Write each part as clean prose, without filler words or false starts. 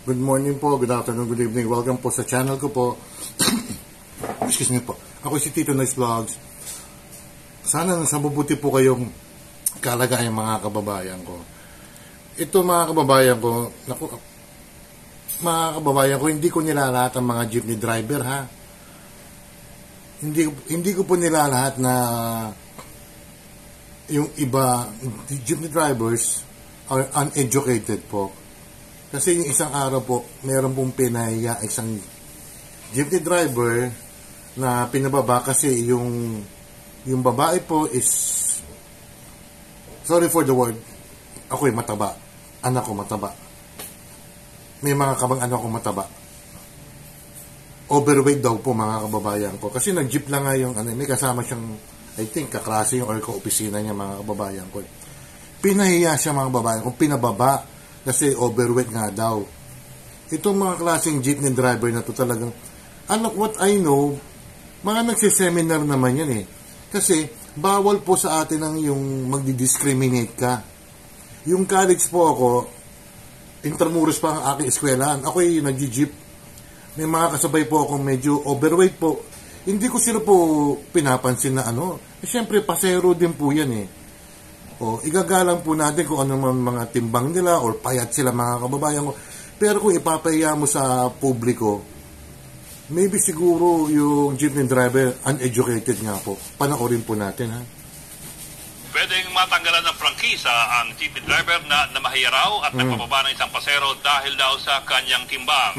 Good morning po, good afternoon, good evening. Welcome po sa channel ko po. Excuse me po. Ako si Tito Nice Vlogs. Sana nasa mabuti po kayong kalagayan mga kababayan ko. Ito mga kababayan ko, hindi ko nilalahat ang mga jeepney driver ha. Hindi ko po nilalahat na yung iba jeepney drivers are uneducated po. Kasi yung isang araw po, meron pong pinahiya isang jeepney driver na pinababa kasi yung babae po is, sorry for the word, ako'y mataba. Anak ko mataba. May mga kabang anak ko mataba. Overweight daw po mga kababayan ko. Kasi nag-jeep lang nga yung, may kasama siyang, I think, kaklase yung or ka-opisina niya mga kababayan ko. Pinahiya siya mga kababayan ko, pinababa. Kasi overweight nga daw. Itong mga klaseng jeepney driver na to talagang, what I know, mga nagsiseminar naman yan eh. Kasi, bawal po sa atin ang yung magdi-discriminate ka. Yung college po ako, Intramuros pa ang aking eskwelahan. Ako'y nag-jeep. May mga kasabay po akong medyo overweight po. Hindi ko sila po pinapansin na Siyempre, pasero din po yan eh. O, igagalang po natin kung ano man mga timbang nila or payat sila mga kababayan ko. Pero kung ipapahiya mo sa publiko, maybe siguro yung jeepney driver uneducated nga po. Panoorin po natin ha. Pwedeng matanggalan ng prangkisa ang jeepney driver na namahiyaraw at nagpapaba ng isang pasero dahil daw sa kanyang timbang.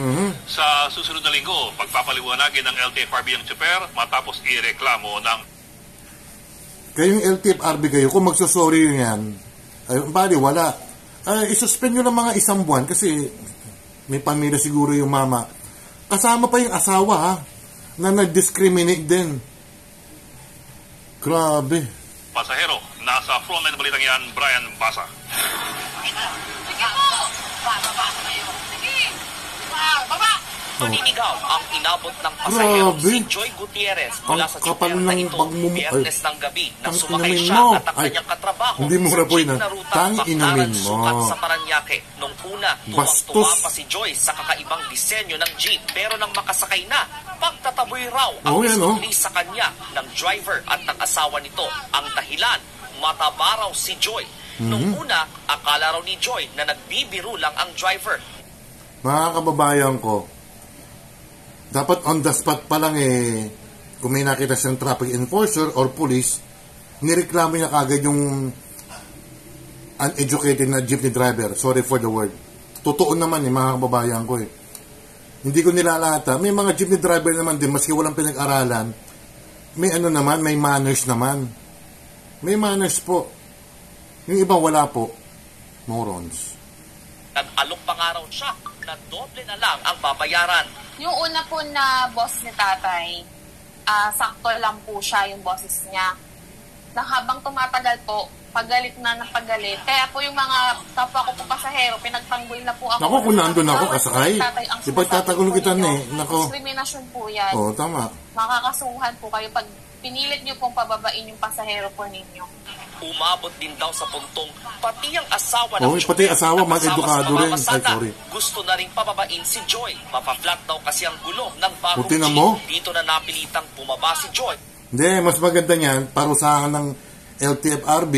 Sa susunod na linggo, pagpapaliwanagin ng LTFRB ang tsuper matapos ireklamo ng kayong LTFRB kayo, kung magsasorry yan, bali wala. Isuspend nyo ng mga isang buwan kasi may pamilya siguro yung mama. Kasama pa yung asawa ha, na nag-discriminate din. Grabe. Pasahero, nasa frontline na balitang yan, Brian Basa. Sige po! Baba kayo. Sige! Baba! Maninigaw ang inabot ng pasahero si Joy Gutierrez mula sa kapal jeepner na ng ito Biyernes ng gabi nang sumakay inamin siya mo. at ang kanyang katrabaho Hindi mo sa po jeep yun, na ruta tang inamin Baclaran mo. Sukat sa Paranaque. Nung una, tuwang-tuwa pa si Joy sa kakaibang disenyo ng jeep pero nang makasakay na, pagtataboy raw ang isukli sa kanya ng driver at ng asawa nito. Ang dahilan, mataba raw si Joy. Nung una, akala raw ni Joy na nagbibiro lang ang driver. Mga kababayan ko, dapat on the spot pa lang kung may nakita siyang traffic enforcer or police, nireklamo niya kagad yung uneducated na jeepney driver. Sorry for the word. Totoo naman mga kababayan ko Hindi ko nilalata. May mga jeepney driver naman din, maski walang pinag-aralan, may naman, may manners naman. May manners po. Yung iba wala po. Morons. Nag-alok pa nga raw siya na doble na lang ang babayaran. Yung una po na boss ni tatay, sakto lang po siya yung boses niya. Na habang tumatagal po, pagalit na ng pagalit. Kaya po yung mga kapwa ko po pasahero, pinagtanggol na po ako. Naku, kung nandun ako kasakay, ipagtatagulo kita Naku. Diskriminasyon po yan. Oo, tama. Makakasuhan po kayo pag pinilit niyo pong pababain yung pasahero po ninyo. Umabot din daw sa puntong pati ang asawa ng Joy. Pati asawa, mag-edukado rin. Ay, sorry. Gusto na rin pababain si Joy. Mapaflat daw kasi ang gulo ng bagong jeep. Mo? Dito na napilitang bumaba si Joy. Hindi, mas maganda niyan, parusahan ng LTFRB,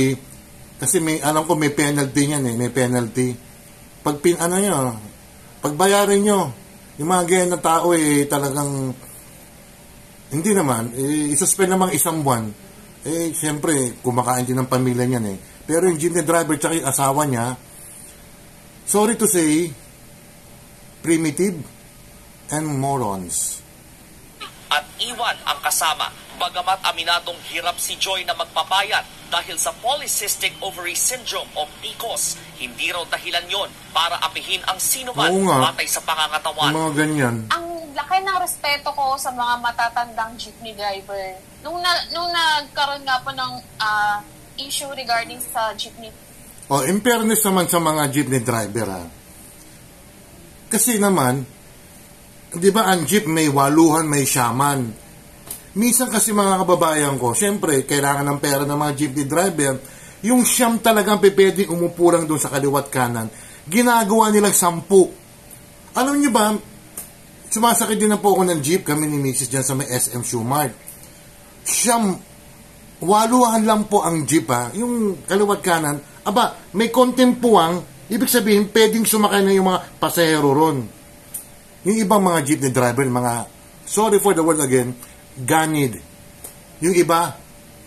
kasi alam ko may penalty niyan may penalty. Pag pagbayarin nyo, yung mga ganyan na tao talagang, hindi naman, isuspend namang isang buwan. Siyempre, kumakain din ng pamilya niyan Pero yung jeepney driver tsaka yung asawa niya, sorry to say, primitive and morons. At iwan ang kasama, bagamat aminadong hirap si Joy na magpapayat dahil sa polycystic ovary syndrome o PCOS. Hindi raw dahilan yon para apihin ang sinuman batay sa pangangatawan. Mga ganyan. Ang laki ng respeto ko sa mga matatandang jeepney driver. Nung nagkaroon nga po ng issue regarding sa jeepney. In fairness naman sa mga jeepney driver kasi naman, di ba ang jeep may waluhan, may shaman. Minsan kasi mga kababayan ko, syempre, kailangan ng pera ng mga jeepney driver. Yung siyam talagang pwedeng umupo lang doon sa kaliwat kanan. Ginagawa nilang 10. Alam niyo ba, sumasakit din na po ako ng jeep, kami ni Mrs. dyan sa may SM Shumart. Waluhan lang po ang jeep ha, yung kaliwat kanan, may konting puwang, ibig sabihin, pwedeng sumakay na yung mga pasahero ron. Yung ibang mga jeepney driver, mga, sorry for the word again, ganid. Yung iba,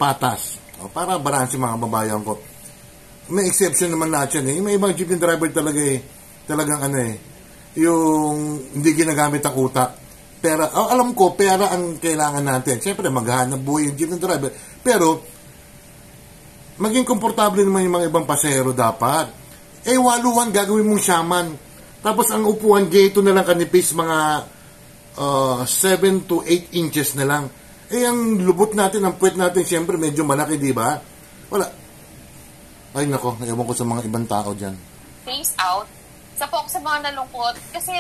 patas. Para balanse mga babayan ko. May exception naman lahat yan eh. May ibang jeepney driver talaga talagang yung hindi ginagamit ang utak. Pera, alam ko, pera ang kailangan natin. Siyempre, maghahanap buhay yung jeepney driver. Pero, maging komportable naman yung mga ibang pasahero dapat. Waluhan, gagawin mong shaman. Tapos, ang upuan, gato na lang kanipis, mga 7 to 8 inches na lang. Ang lubot natin, ang puwet natin, siyempre, medyo malaki, di ba? Wala. Ay, nako, ewan ko sa mga ibang tao dyan. Face out. Sa po sa mga nalungkot. Kasi,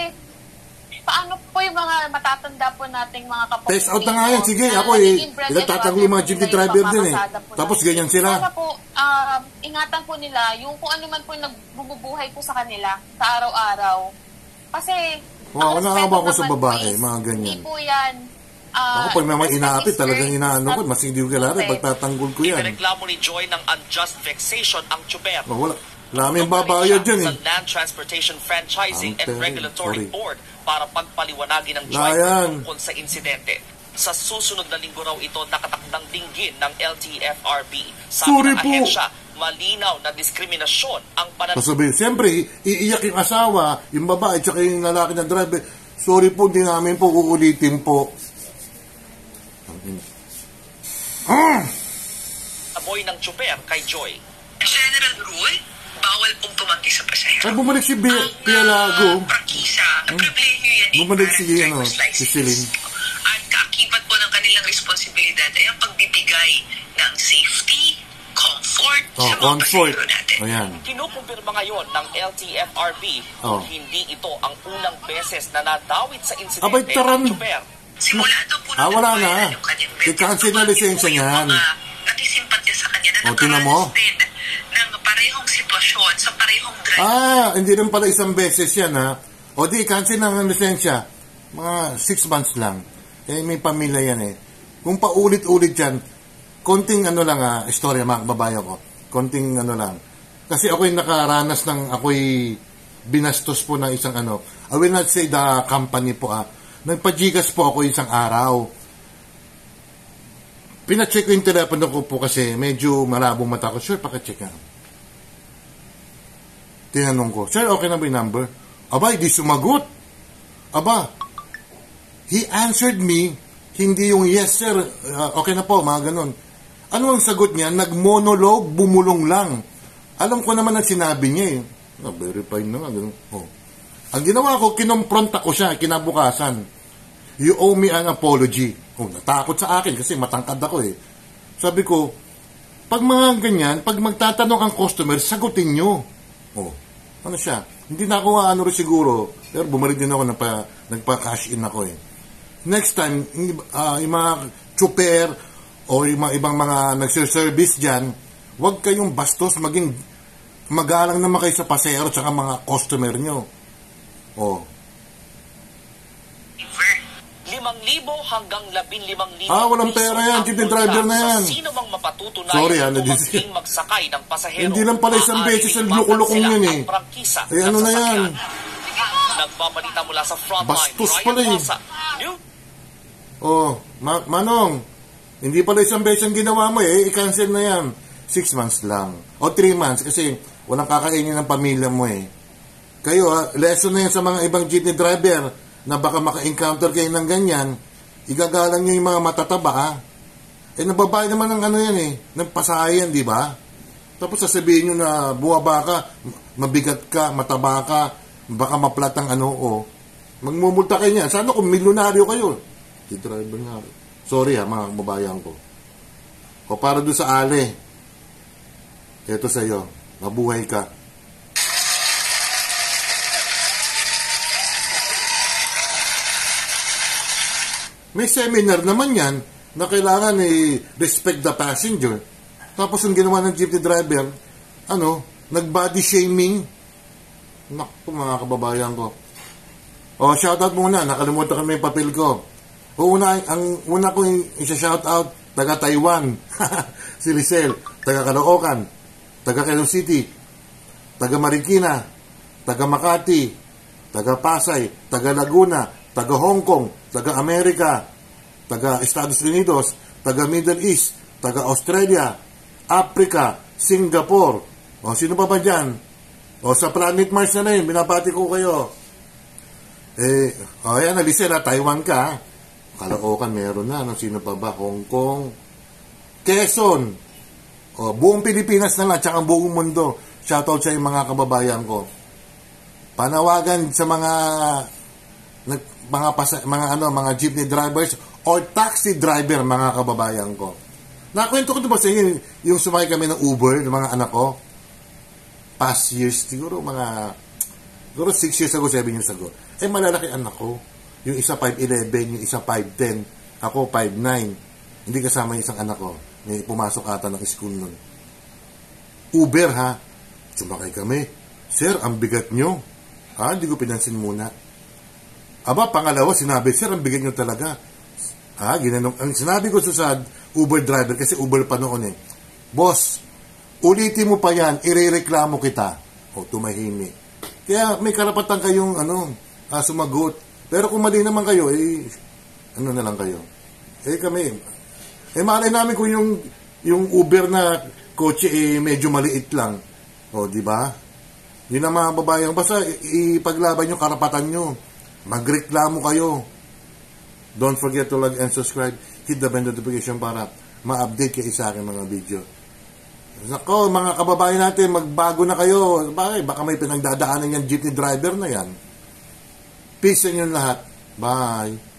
paano po yung mga matatanda po nating mga kapatid? Face out na nga yan. Sige, ako nagtatangli mga jeepney driver din eh. Tapos ganyan sila. Sana po, ingatan po nila yung kung ano man po yung nagbumubuhay po sa kanila sa araw-araw. Kasi, nakakaba ko sa babae, mga ganyan. Hindi po yan. Ako pag may inaapit, talagang inaano ko, mas hindi ko kilala, pagtatanggol ko yan. Ireklamo ni Joy ng unjust vexation ang tsuper. Wala. Laming babayad dyan eh. Sa Land Transportation Franchising and Regulatory Board para pagpaliwanagin ng Joy tungkol sa insidente. Sa susunod na linggo raw ito nakatakdang dinggin ng LTFRB. Sabi ng ahensya, malinaw na diskriminasyon ang Sabi, siyempre, iiyak yung asawa, yung babae, tsaka yung lalaki na driver. Sorry po, di namin po uulitin po. Aboy ng tsuper kay Joy. General rule, bawal pong tumanggi sa pasahero. Ay, bumalik si Pialago. Prangkisa, ang pribilehyo yan bumalik si Celine. At kaakibat po ng kanilang responsibilidad ay ang pagbibigay ng safety, comfort sa mga pasahero natin. Kinukumpirma ngayon ng LTFRB hindi ito ang unang beses na nadawit sa insidente ng tsuper. Simula ito po wala na. I-cancel na lisensya niyan. Natisimpatya sa kanya na nakaranas din ng parehong sitwasyon sa parehong driver. Hindi rin pala isang beses yan ha. O di, cancel na ang lisensya. Mga 6 months lang. May pamilya yan eh. Kung paulit-ulit yan, konting lang istorya mga kababayan ko. Konting lang. Kasi ako'y nakaranas ako'y binastos po ng isang I will not say the company po Nagpajigas po ako isang araw. Pina-check ko yung telepono ko po kasi medyo malabong mata ko. Sir, pakicheck nga. Tinanong ko, sir, okay na ba yung number? Hindi sumagot. He answered me, hindi yung yes, sir, okay na po, mga ganon. Ano ang sagot niya? Nag-monologue, bumulong lang. Alam ko naman ang sinabi niya eh. Verify na nga. Ang ginawa ko, kinompront ako siya, kinabukasan. You owe me an apology. Natakot sa akin kasi matangkad ako eh. Sabi ko, pag mga ganyan, pag magtatanong ang customer, sagutin nyo. Ano siya? Hindi na ako rin siguro, pero bumalik din ako, nagpa-cash in ako eh. Next time, yung mga tsuper o yung mga ibang mga nagsiservice dyan, huwag kayong bastos, maging magalang naman kayo sa pasero at mga customer nyo. 5,000 hanggang 15,000 walang pera yan, jeepney driver na yan. Sino mang mapatutunay sorry, magsakay ng pasahero. Hindi lang pala isang beses ang lukulukong yun eh. Ano na yan? Nagbabalita mula sa frontline. Bastos pala eh. Manong, hindi pala isang beses ang ginawa mo eh. I-cancel na yan. 6 months lang. O 3 months kasi walang kakainin ng pamilya mo eh. Kayo lesson na yan sa mga ibang jeepney driver na baka maka-encounter kayo ng ganyan, igagalang nyo yung mga matataba nababae naman ng yan eh, ng pasayan, di ba? Tapos sasabihin nyo na buwaba ka, mabigat ka, mataba ka, baka maplat ang magmumulta kayo niyan. Sana kung milyonaryo kayo. Driver nga. Sorry mga kababayan ko. Para doon sa Ale, eto sa'yo, mabuhay ka. May seminar naman yan na kailangan respect the passenger. Tapos yung ginawa ng jeepney driver, nag-body shaming. Naku, mga kababayan ko. O, shoutout muna. Nakalimutan ko yung papel ko. Ang una kong isa-shoutout, taga Taiwan. Si Lisel. Taga Caloocan. Taga Quezon City. Taga Marikina. Taga Makati. Taga Pasay. Taga Laguna. Taga Hong Kong. Taga Amerika. Taga Estados Unidos. Taga Middle East. Taga Australia. Africa. Singapore. O, sino pa ba dyan? O, sa Planet Mars na rin. Binabati ko kayo. Ayan, Lisel, Taiwan ka. Caloocan, meron na. Sino pa ba? Hong Kong. Quezon. O, buong Pilipinas na lang, tsaka buong mundo. Shoutout sa mga kababayan ko. Panawagan sa mga jeepney drivers or taxi driver, mga kababayan ko. Nakwento ko ba sa inyo yung sumakay kami ng Uber, ng mga anak ko? Past years, siguro 6 years ago, 7 years ago. Malalaki anak ko. Yung isa 5'11", yung isa 5'10", ako 5'9". Hindi kasama yung isang anak ko. May pumasok ata ng school nun. Uber, ha? Sumakay kami. Sir, ang bigat nyo. Hindi ko pinansin muna. Aba, pangalawa, sinabi, sir, ang bigat nyo talaga. Ginanong. Ang sinabi ko sa Uber driver, kasi Uber pa noon Boss, ulitin mo pa yan, irereklamo kita. Tumahimik. Kaya may karapatan kayong, sumagot. Pero kung mali naman kayo, na lang kayo. Kami, malay namin kung yung Uber na kotse, medyo maliit lang. Di ba? Yun ang mga babayang, basta ipaglaban yung karapatan nyo. Magreklamo kayo. Don't forget to like and subscribe. Hit the bell notification para ma-update kayo sa akin mga video. Nako, mga kababayan natin, magbago na kayo. Baka may pinagdadaanan yung jeepney driver na yan. Peace sa inyo lahat. Bye.